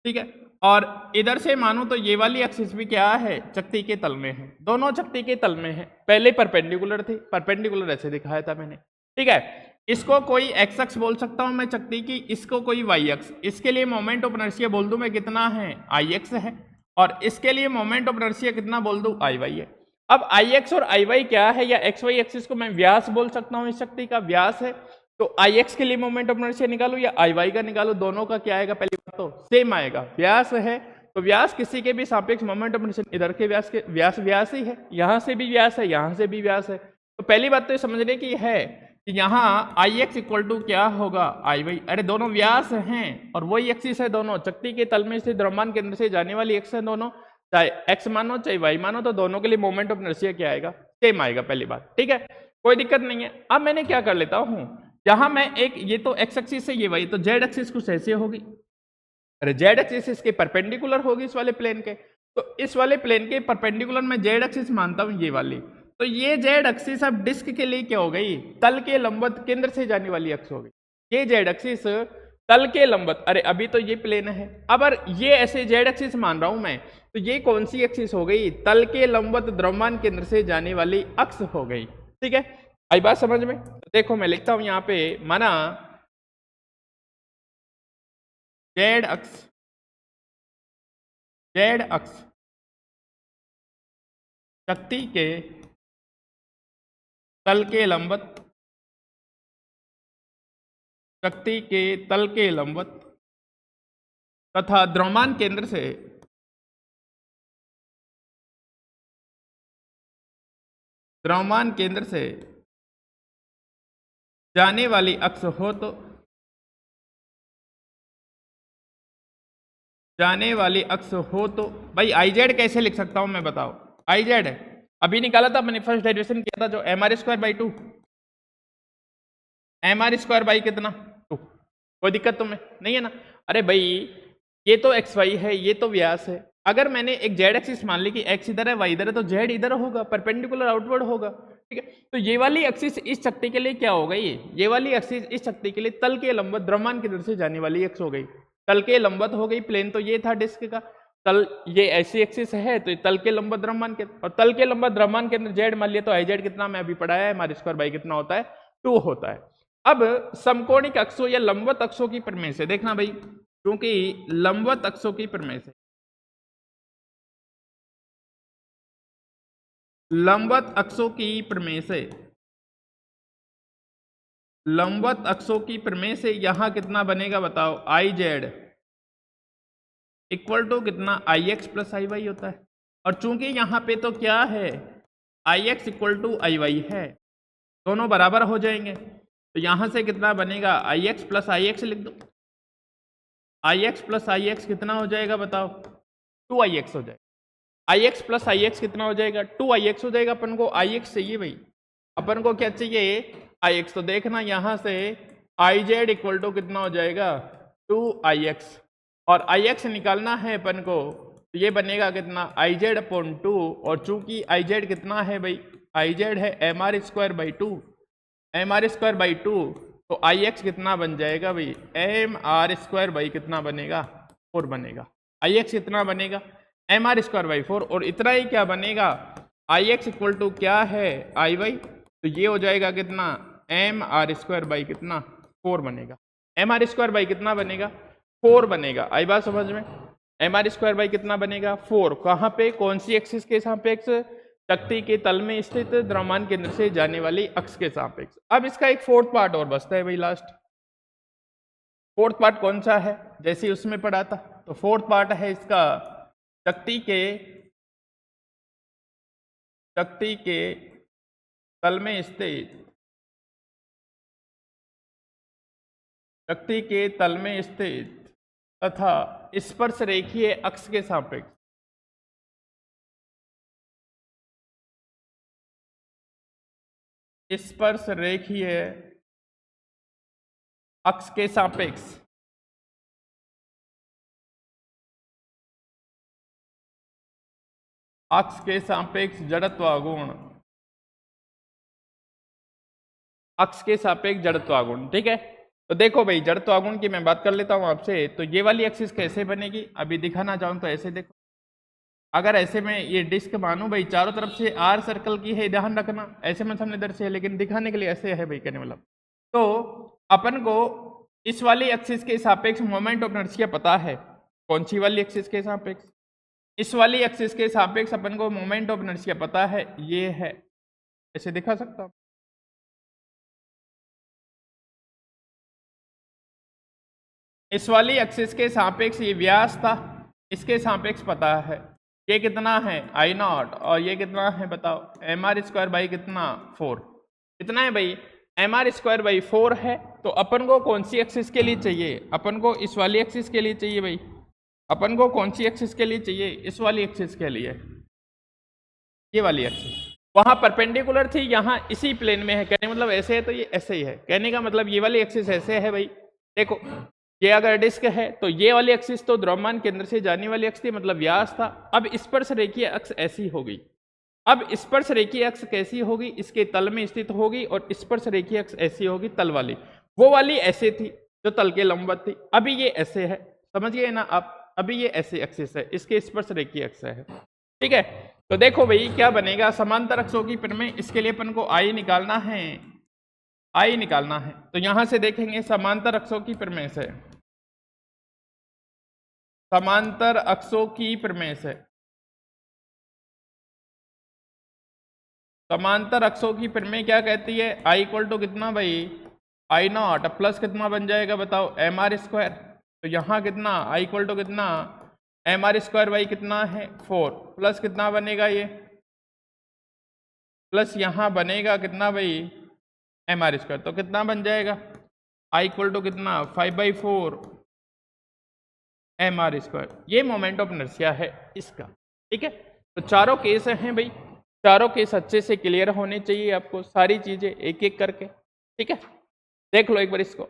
ठीक है। और इधर से मानो तो ये वाली एक्सिस भी क्या है, चकती के तल में है, दोनों चकती के तल में है। पहले परपेंडिकुलर थे, परपेंडिकुलर ऐसे दिखाया था मैंने, ठीक है। इसको कोई एक्स अक्स बोल सकता हूं मैं चकती की, इसको कोई वाई अक्स। इसके लिए मोमेंट ऑफ इनर्शिया बोल दूं मैं कितना है, आई एक्स है, और इसके लिए मोमेंट ऑफ इनर्शिया कितना बोल दूं, आई वाई है। अब आई एक्स और आई वाई क्या है, या एक्स वाई एक्सिस को मैं व्यास बोल सकता हूं, इस शक्ति का व्यास है। तो आई एक्स के लिए मोमेंट ऑफ इनर्शिया निकालो या आई वाई का निकालो, दोनों का क्या आएगा, पहली बात तो सेम आएगा, व्यास है। तो व्यास किसी के भी सापेक्ष मोमेंट ऑफ इनर्शिया, इधर के व्यास के व्यास ही है, यहां से भी व्यास है, यहां से भी व्यास है। तो पहली बात तो ये समझने की है कि यहाँ आई एक्स इक्वल टू क्या होगा, आई वाई। अरे दोनों व्यास हैं और वही एक्सिस है, दोनों चकती के तल में से द्रव्यमान केंद्र से जाने वाली एक्स है दोनों, चाहे एक्स मानो चाहे वाई मानो, तो दोनों के लिए मोमेंट ऑफ इनर्शिया क्या आएगा, सेम आएगा, पहली बात, ठीक है, कोई दिक्कत नहीं है। अब मैंने क्या कर लेता हूं, जहां मैं एक, ये तो एक्स एक्सिस है, ये वाई, तो जेड एक्सिस कुछ ऐसे होगी, अरे जेड एक्सिस इसके परपेंडिकुलर होगी इस वाले प्लेन के, तो इस वाले प्लेन के परपेंडिकुलर मैं जेड एक्सिस मानता हूं ये वाली। तो ये जेड एक्सिस अब डिस्क के लिए क्या हो गई, तल के लंबवत केंद्र से जाने वाली अक्ष हो गई। ये जेड एक्सिस तल के लंबवत, अरे अभी तो ये प्लेन है, अब ये ऐसे जेड एक्सिस मान रहा हूं मैं, तो ये कौन सी एक्सिस हो गई, तल के लंबवत द्रव्यमान केंद्र से जाने वाली अक्ष हो गई, ठीक है। आई बात समझ में, देखो मैं लिखता हूं यहां पे, माना जेड अक्ष, जेड अक्ष शक्ति के तल के लंबवत, शक्ति के तल के लंबवत तथा द्रव्यमान केंद्र से द्रव्यमान केंद्र से जाने वाली अक्ष हो, तो जाने वाली अक्ष हो, तो भाई आई जेड कैसे लिख सकता हूं मैं, बताओ। आई जेड अभी निकाला था मैंने, फर्स्ट डेरिवेशन किया था, जो M R square by two, M R square by कितना, टू, कोई दिक्कत तुम्हें नहीं है ना। अरे भाई ये तो एक्स वाई है, ये तो व्यास है, अगर मैंने एक जेड एक्सिस मान ली कि एक्स इधर है वाई इधर है, तो जेड इधर होगा, परपेंडिकुलर आउटवर्ड होगा, ठीक है। तो ये वाली एक्सिस इस शक्ति के लिए क्या हो गई, ये वाली एक्सिस इस शक्ति के लिए तल के लंबवत द्रव्यमान केंद्र से जाने वाली एक्स हो गई, तल के लंबवत हो गई, प्लेन तो ये था डिस्क का, तल ये ऐसी एक्सिस है, तो तल के लंबवत द्रव्यमान केंद्र, और तल के लंबवत द्रव्यमान केंद्र जेड मान लिया, तो आई जेड कितना मैं अभी पढ़ाया है, हमारे स्क्वायर बाई कितना होता है, 2 होता है। अब समकोणिक अक्षों या लंबवत अक्षों की प्रमेय से देखना भाई, क्योंकि लंबवत अक्षों की प्रमेय से, लंबवत अक्षों की प्रमेय से, लंबवत अक्षों की प्रमेय से यहां कितना बनेगा बताओ, आई जेड इक्वल टू कितना, I X plus I Y होता है। और चूंकि यहां पे तो क्या है, I X equal to I Y है, दोनों बराबर हो जाएंगे, तो यहां से कितना बनेगा, आई एक्स प्लस आई एक्स लिख दो, आई एक्स प्लस आई एक्स कितना हो जाएगा बताओ, 2 आई एक्स हो जाएगा, आई एक्स प्लस आई एक्स कितना हो जाएगा, 2 आई एक्स हो जाएगा। अपन को आई एक्स चाहिए भाई, अपन को क्या चाहिए, आई एक्स। तो देखना यहां से आई जेड इक्वल टू कितना हो जाएगा, 2 आई एक्स, और आई एक्स निकालना है अपन को, तो ये बनेगा कितना, आई जेड अपॉन 2, और चूंकि आई जेड कितना है भाई, आई जेड है M R square by 2, M R square by 2, तो आई एक्स कितना बन जाएगा भाई, एम आर स्क्वायर बाई कितना बनेगा, 4 बनेगा। आई एक्स कितना बनेगा, एम आर स्क्वायर बाई 4, और इतना ही क्या बनेगा, आई एक्स इक्वल टू क्या है, आई वाई, तो ये हो जाएगा कितना, एम आर स्क्वायर बाई कितना, 4 बनेगा। एम आर स्क्वायर बाई कितना बनेगा, 4 बनेगा। आई बात समझ में, एम आर स्क्वायर बाई कितना बनेगा, 4, कहाँ पे, कौन सी एक्सिस के सापेक्ष, शक्ति के तल में स्थित द्रव्यमान केंद्र से जाने वाली अक्ष के सापेक्ष। अब इसका एक फोर्थ पार्ट और बचता है भाई, लास्ट फोर्थ पार्ट कौन सा है, जैसे उसमें पढ़ा था, तो फोर्थ पार्ट है इसका, शक्ति के तल में स्थित, शक्ति के तल में स्थित तथा स्पर्श रेखीय अक्ष के सापेक्ष, स्पर्श रेखीय अक्ष के सापेक्ष जड़त्व गुण अक्ष के सापेक्ष जड़त्वागुण। ठीक है, तो देखो भाई जड़त्वागुण की मैं बात कर लेता हूँ आपसे। तो ये वाली एक्सिस कैसे बनेगी, अभी दिखाना चाहूँ तो ऐसे देखो, अगर ऐसे में ये डिस्क मानू भाई चारों तरफ से आर सर्कल की है, ध्यान रखना, ऐसे में हमने इधर से है लेकिन दिखाने के लिए ऐसे है भाई कहने वाला। तो अपन को इस वाली एक्सिस के सापेक्ष मोमेंट ऑफ इनर्शिया पता है। कौन सी वाली एक्सिस के सापेक्ष, इस वाली एक्सिस के सापेक्ष अपन को मोमेंट ऑफ इनर्शिया पता है, ये है, ऐसे दिखा सकता हूं। इस वाली एक्सिस के सापेक्ष ये व्यास था, इसके सापेक्ष पता है ये कितना है आई नॉट, और ये कितना है बताओ एम आर स्क्वायर बाई कितना 4, कितना है भाई एम आर स्क्वायर बाई 4 है। तो अपन को कौन सी एक्सिस के लिए चाहिए, अपन को इस वाली एक्सिस के लिए चाहिए भाई, अपन को कौन सी एक्सिस के लिए चाहिए, इस वाली एक्सिस के लिए, ये वाली एक्सिस वहां परपेंडिकुलर थी, यहाँ इसी प्लेन में है, कहने मतलब ऐसे है तो ये ऐसे ही है, कहने का मतलब ये वाली एक्सिस ऐसे है भाई। देखो ये अगर डिस्क है तो ये वाली एक्सिस तो द्रव्यमान केंद्र से जाने वाली अक्ष थी, मतलब व्यास था। अब स्पर्श रेखीय अक्ष ऐसी होगी, अब स्पर्श रेखीय अक्ष कैसी होगी, इसके तल में स्थित होगी, और स्पर्श रेखीय अक्ष ऐसी होगी तल वाली, वो वाली ऐसे थी जो तल के लंबवत थी, अभी ये ऐसे है, समझिए ना आप, अभी ये ऐसे एक्सिस है, इसके स्पर्श रेखीय अक्ष है। ठीक है, तो देखो भाई क्या बनेगा समांतर अक्षों की प्रमेय, इसके लिए अपन को आई निकालना है, आई निकालना है। तो यहां से देखेंगे समांतर अक्षों की प्रमेय से, समांतर अक्षों की प्रमेय से, समांतर अक्षों की प्रमेय क्या कहती है, आई इक्वल टू कितना भाई आई नॉट प्लस कितना बन जाएगा बताओ एम आर स्क्वायर। तो यहाँ कितना आई इक्वल टू कितना एम आर स्क्वायर बाई कितना है 4, प्लस कितना बनेगा ये, प्लस यहाँ बनेगा कितना भाई एम आर स्क्वायर, तो कितना बन जाएगा आई इक्वल टू कितना 5/4 एम आर स्क्वायर। ये मोमेंट ऑफ इनर्शिया है इसका। ठीक है, तो चारों केस हैं भाई, चारों केस अच्छे से क्लियर होने चाहिए आपको, सारी चीजें एक एक करके। ठीक है, देख लो एक बार इसको।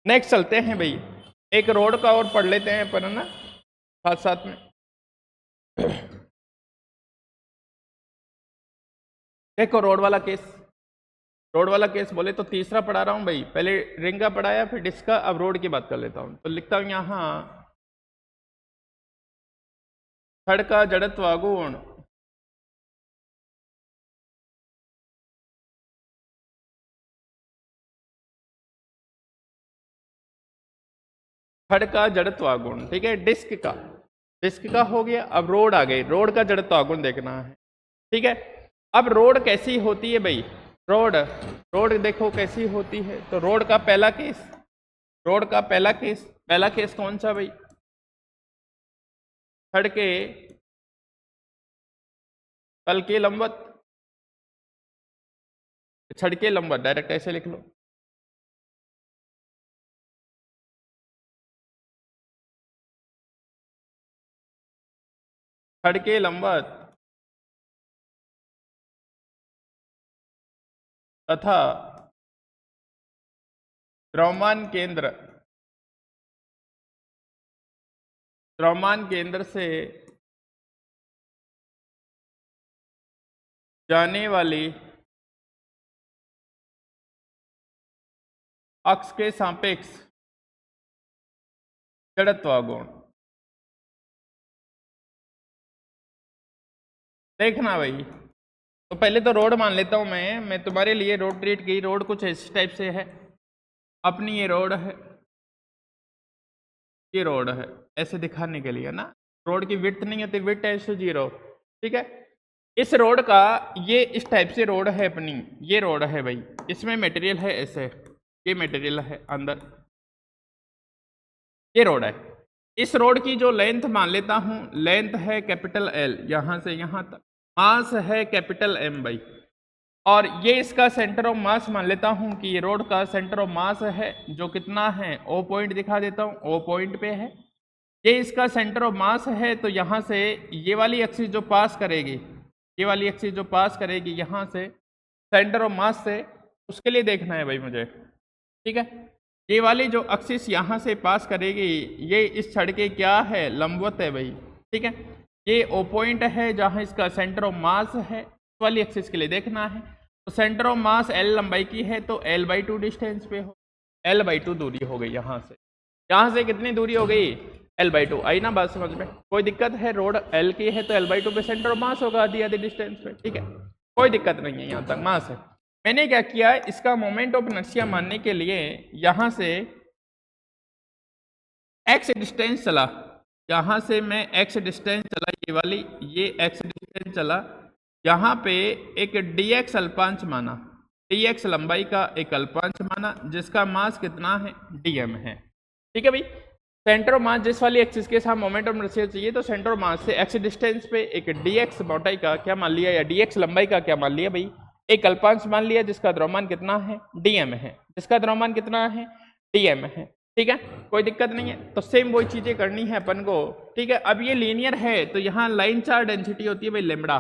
नेक्स्ट चलते हैं भाई, एक रोड का और पढ़ लेते हैं अपन ना साथ साथ में। देखो रोड वाला केस, रोड वाला केस बोले तो तीसरा पढ़ा रहा हूं भाई, पहले रिंग का पढ़ाया फिर डिस्क का, अब रोड की बात कर लेता हूं। तो लिखता हूं यहां छड़ का जड़त्व गुण छड़ का जड़त्व गुण, ठीक है, डिस्क का हो गया। अब रोड आ गई, रोड का जड़त्व गुण देखना है। ठीक है, अब रोड कैसी होती है भाई, रोड रोड देखो कैसी होती है। तो रोड का पहला केस, रोड का पहला केस कौन सा भाई, छड़ के तल के लंबवत, छड़ के लंबवत डायरेक्ट ऐसे लिख लो। छड़ के लंबवत तथा द्रव्यमान केंद्र से जाने वाली अक्ष के सापेक्ष जड़त्व गुण। देखना भाई, तो पहले तो रोड मान लेता हूं मैं तुम्हारे लिए रोड ट्रीट की, रोड कुछ इस टाइप से है अपनी, ये रोड है, ये रोड है, ऐसे दिखाने के लिए ना, रोड की विड्थ नहीं होती, विड्थ है 0। ठीक है, इस रोड का ये इस टाइप से रोड है अपनी, ये रोड है भाई, इसमें मटेरियल है ऐसे, ये मटेरियल है अंदर, ये रोड है। इस रोड की जो लेंथ मान लेता हूं, लेंथ है कैपिटल एल, यहां से यहां तक, मास है कैपिटल एम भाई, और ये इसका सेंटर ऑफ मास मान लेता हूं कि ये रोड का सेंटर ऑफ मास है, जो कितना है ओ पॉइंट दिखा देता हूं, ओ पॉइंट पे है, ये इसका सेंटर ऑफ मास है। तो यहाँ से ये वाली एक्सिस जो पास करेगी, ये वाली एक्सिस जो पास करेगी यहाँ से सेंटर ऑफ मास से, उसके लिए देखना है भाई मुझे। ठीक है, ये वाली जो एक्सिस यहाँ से पास करेगी, ये इस छड़ के क्या है लंबवत है भाई। ठीक है, ये ओ पॉइंट है जहां इसका सेंटर ऑफ मास है, इस वाली एक्सिस के लिए देखना है। तो सेंटर ऑफ मास एल लंबाई की है तो l/2 डिस्टेंस पे हो, l/2 दूरी हो गई यहाँ से कितनी दूरी हो गई, l/2। आई ना बात समझ में, कोई दिक्कत है, रोड l की है तो l/2 पे सेंटर ऑफ मास होगा आधी आधी डिस्टेंस पे, ठीक है, कोई दिक्कत नहीं है, यहाँ तक मास है। मैंने क्या किया, इसका मोमेंट ऑफ इनर्शिया मानने के लिए यहाँ से x डिस्टेंस चला, यहाँ से मैं x डिस्टेंस चला, ये वाली ये x डिस्टेंस चला, यहाँ पे एक dx अल्पांश माना, dx लंबाई का एक अल्पांश माना जिसका मास कितना है, dm है। ठीक है भाई, सेंटर ऑफ मास जिस वाली एक्सिस के साथ मोमेंट ऑफ इनर्शिया चाहिए तो सेंटर ऑफ मास से x डिस्टेंस पे एक dx मोटाई का क्या मान लिया, या dx लंबाई का क्या मान लिया भाई, एक अल्पांश मान लिया जिसका द्रव्यमान कितना है, dm है, जिसका द्रव्यमान कितना है, dm है। ठीक है, कोई दिक्कत नहीं है। तो सेम वही चीजें करनी है अपन को। ठीक है, अब ये लीनियर है तो यहाँ लाइन चार्ज डेंसिटी होती है भाई लेमड़ा,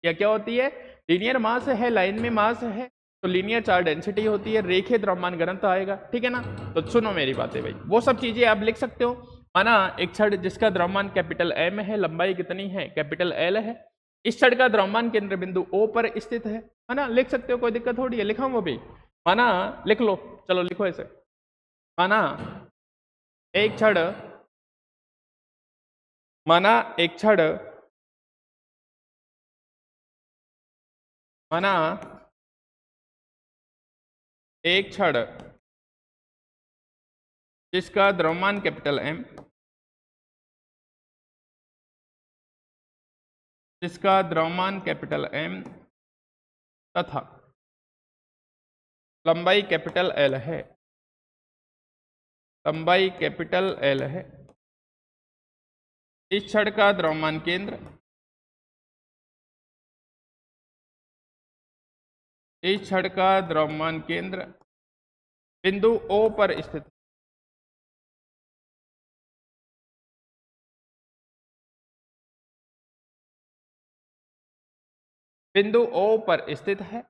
या क्या होती है, लीनियर मास है, लाइन में मास है तो लीनियर चार्ज डेंसिटी होती है, रेखीय द्रव्यमान घनत्व आएगा। ठीक है ना, तो सुनो मेरी बातें भाई, वो सब चीजें आप लिख सकते हो। माना एक छड़ जिसका द्रव्यमान कैपिटल M है, लंबाई कितनी है, कैपिटल L है, इस छड़ का द्रव्यमान केंद्र बिंदु O पर स्थित है ना, लिख सकते हो, कोई दिक्कत थोड़ी है, लिखा वो भी, माना लिख लो, चलो लिखो ऐसे, माना एक छड़, माना एक छड़, माना एक छड़ जिसका द्रव्यमान कैपिटल M, जिसका द्रव्यमान कैपिटल M तथा लंबाई कैपिटल L है, लंबाई कैपिटल L है, इस छड़ का द्रव्यमान केंद्र, इस छड़ का द्रव्यमान केंद्र बिंदु O पर स्थित, बिंदु O पर स्थित है,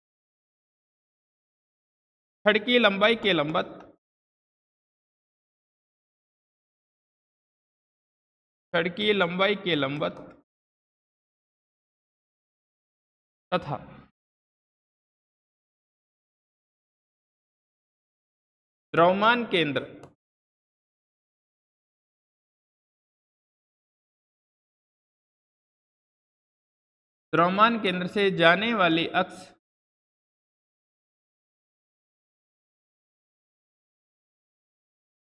छड़ की लंबाई के लंबवत, छड़ की लंबाई के लंबवत तथा द्रव्यमान केंद्र, द्रव्यमान केंद्र से जाने वाली अक्ष,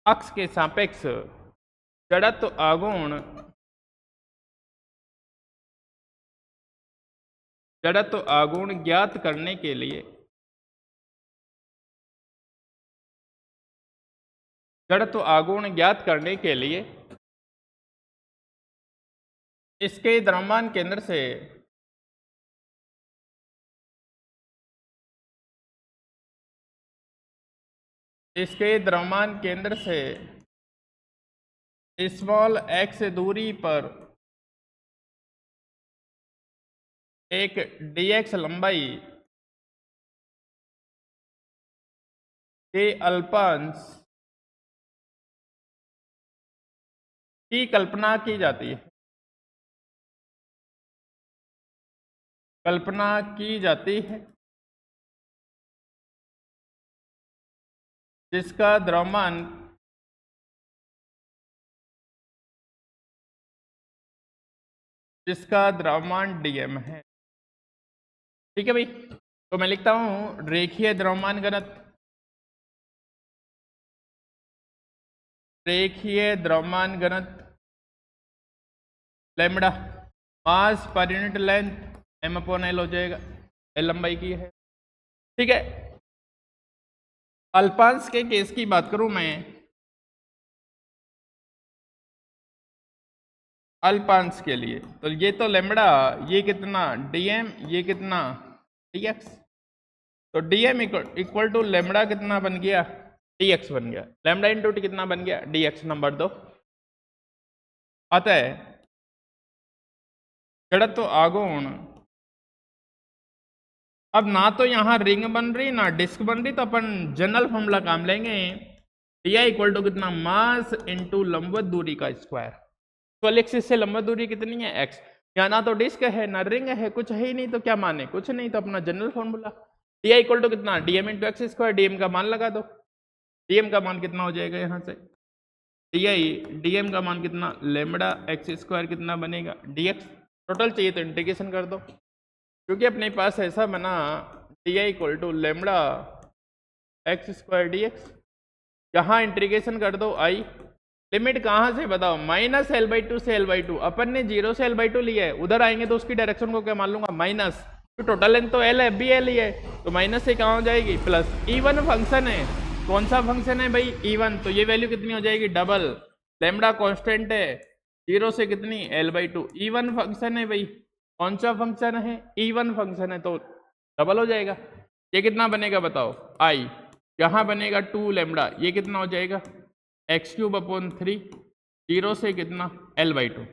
अक्ष के सापेक्ष जड़त्व आघूर्ण, जड़त्व आघूर्ण ज्ञात करने के लिए, जड़त्व आघूर्ण ज्ञात करने के लिए इसके द्रव्यमान केंद्र से इसके द्रव्यमान केंद्र से स्मॉल x दूरी पर एक dx लंबाई के अल्पांश की कल्पना की जाती है, कल्पना की जाती है, जिसका द्रव्यमान dm है। ठीक है भाई, तो मैं लिखता हूं रेखीय द्रव्यमान घनत्व, रेखीय द्रव्यमान घनत्व लैम्बडा, मास पर यूनिट लेंथ m/L हो जाएगा, L लंबाई की है। ठीक है, अल्पांश के केस की बात करूं मैं, अल्पांश के लिए तो ये तो लैम्बडा, ये कितना dm, ये कितना dx, तो dm इक्वल टू लैम्बडा कितना बन गया, dx बन गया, लैम्बडा इंटू टी कितना बन गया, dx। नंबर 2 आता है जड़त्व आघूर्ण, अब ना तो यहाँ रिंग बन रही ना डिस्क बन रही, तो अपन जनरल फॉर्मूला काम लेंगे, डी इक्वल टू कितना, मास इंटू लंबवत दूरी का स्क्वायर, वाली एक्सिस से लंबा दूरी कितनी है x। यहाँ ना तो डिस्क है ना रिंग है, कुछ है ही नहीं, तो क्या माने, कुछ नहीं, तो अपना general formula D equal to कितना dm into x square, DM का मान लगा दो, डीएम का मान कितना हो जाएगा यहाँ से डीएम का मान कितना लेमड़ा एक्स स्क्वायर कितना बनेगा dx। टोटल चाहिए तो इंटीग्रेशन कर दो, क्योंकि अपने पास ऐसा बना D equal to lambda x square dx। यहाँ इंटीग्रेशन कर दो आई, लिमिट कहाँ से बताओ, माइनस L/2 से L/2, अपन ने 0 से L/2 लिया है, उधर आएंगे तो उसकी डायरेक्शन को क्या मान लूंगा माइनस, तो टोटल लेंथ तो L है, भी L ही है, तो माइनस से कहाँ हो जाएगी प्लस। E1 फंक्शन है, कौन सा फंक्शन है भाई E1, तो ये वैल्यू कितनी हो जाएगी डबल, लैम्बडा कांस्टेंट है 0 से कितनी L/2, E1 फंक्शन है भाई, कौन सा फंक्शन है E1 फंक्शन है, तो डबल हो जाएगा। ये कितना बनेगा बताओ I, यहाँ बनेगा 2 लैम्बडा, ये कितना हो जाएगा x³/3, 0 से कितना L/2,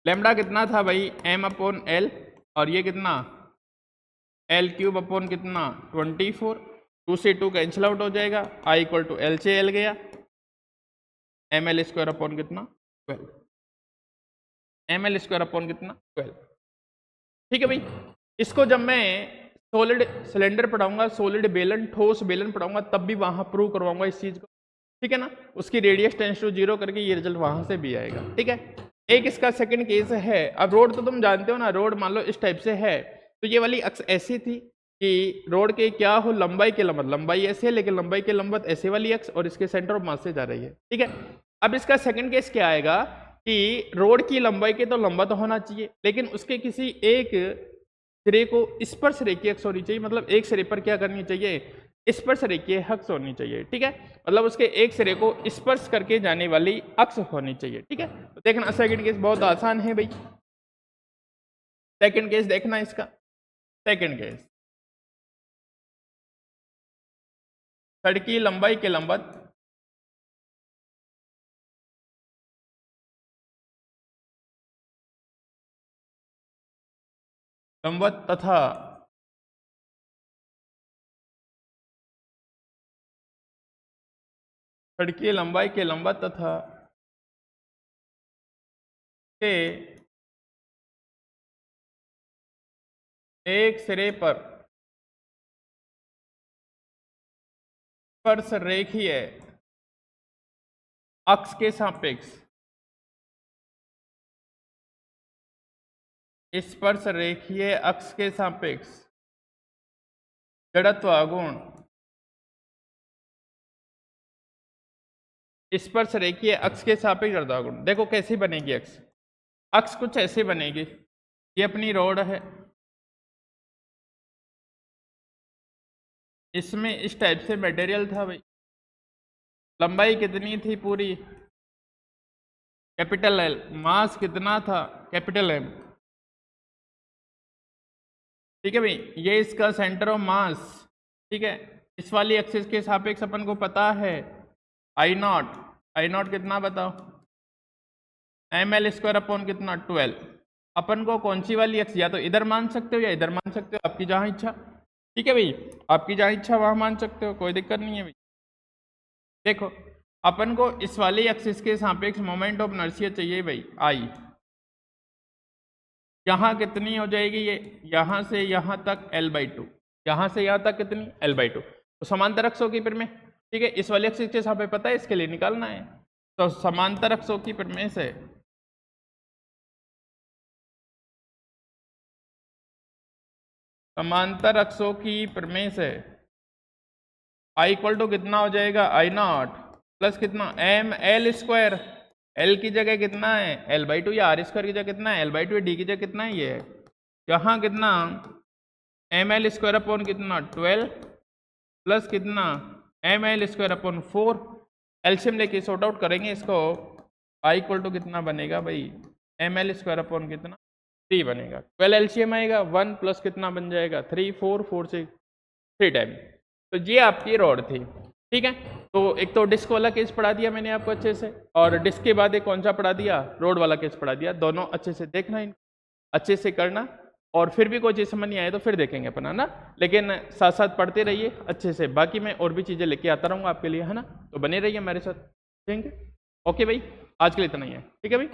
लैम्बडा कितना था भाई m/L, और ये कितना L³ कितना 24, 2 से 2 कैंसिल आउट हो जाएगा, I इक्वल टू L से L गया, mL² कितना 12, mL² कितना 12। ठीक है भाई, इसको जब मैं सॉलिड सिलेंडर पढ़ाऊंगा, सॉलिड बेलन, ठोस बेलन पढ़ाऊंगा, तब भी वहां प्रूव करवाऊंगा इस चीज को, ठीक है ना, उसकी रेडियस टेंस टू 0 करके ये रिजल्ट वहां से भी आएगा। ठीक है, एक इसका सेकंड केस है, अब रोड तो तुम जानते हो ना, रोड मान लो इस टाइप से है, तो ये वाली अक्स ऐसी थी कि रोड के क्या हो लंबाई के लंबत, लंबाई ऐसे है लेकिन लंबाई के लंबत ऐसे वाली अक्स, और इसके सेंटर ऑफ मास से जा रही है। ठीक है, अब इसका सेकंड केस क्या आएगा कि रोड की लंबाई के तो लंबा तो होना चाहिए, लेकिन उसके किसी एक सिरे को स्पर्श रेखीय अक्ष होनी चाहिए, मतलब एक सिरे पर क्या करनी चाहिए स्पर्श रेखीय अक्ष होनी चाहिए। ठीक है, मतलब उसके एक सिरे को स्पर्श करके जाने वाली अक्ष होनी चाहिए। ठीक है, तो देखना सेकंड केस बहुत आसान है भाई, सेकंड केस देखना इसका, सेकंड केस सड़क की लंबाई के लंबत तथा सड़क की लंबाई के लंबत तथा के एक सिरे पर स्पर्श रेखीय अक्ष के सापेक्ष स्पर्श रेखीय अक्ष के सापेक्ष जड़त्व गुण स्पर्श रेखीय अक्ष के सापेक्ष जड़त्व गुण। देखो कैसी बनेगी अक्ष, अक्ष कुछ ऐसे बनेगी, ये अपनी रोड है, इसमें इस टाइप से मटेरियल था भाई, लंबाई कितनी थी पूरी कैपिटल L, मास कितना था कैपिटल M। ठीक है भाई, ये इसका सेंटर ऑफ मास। ठीक है, इस वाली एक्सिस के सापेक्ष अपन को पता है I0 कितना बताओ mL² कितना 12। अपन को कौन सी वाली एक्स, या तो इधर मान सकते हो या इधर मान सकते हो, आपकी जहां इच्छा। ठीक है भाई, आपकी जहां इच्छा वहां मान सकते हो, कोई दिक्कत नहीं है भाई। देखो अपन को इस वाली एक्सिस के सापेक्ष मोमेंट ऑफ इनर्शिया चाहिए भाई I, यहाँ कितनी हो जाएगी ये, यहाँ से यहाँ तक L/2, यहाँ से यहाँ तक कितनी L/2, तो समांतर अक्ष होगी फिर में। ठीक है, इस वाले अक्ष के साथ पता है, इसके लिए निकालना है, तो समांतर अक्षों की प्रमेय से समांतर अक्षों की प्रमेय से I इक्वल टू कितना हो जाएगा I0 प्लस कितना mL², L की जगह कितना है L/2, या R² की जगह कितना है L/2, D की जगह कितना है ये, यहाँ कितना mL² कितना 12 प्लस कितना mL²/4, एलसीएम लेके सॉर्ट आउट करेंगे इसको, I इक्वल टू कितना बनेगा भाई mL² कितना 3 बनेगा, 12 एलसीएम आएगा 1 प्लस कितना बन जाएगा 3, 4 से 3 टाइम। तो ये आपकी रॉड थी। ठीक है, तो एक तो डिस्क वाला केस पढ़ा दिया मैंने आपको अच्छे से, और डिस्क के बाद एक कौन सा पढ़ा दिया, रोड वाला केस पढ़ा दिया। दोनों अच्छे से देखना, इनको अच्छे से करना, और फिर भी कोई चीज़ समझ नहीं आए तो फिर देखेंगे अपन, है ना, लेकिन साथ साथ पढ़ते रहिए अच्छे से, बाकी मैं और भी चीज़ें लेके आता रहूँगा आपके लिए, है ना, तो बने रहिए हमारे साथ। ठीक है, ओके भाई। आज के लिए इतना ही है, ठीक है भाई।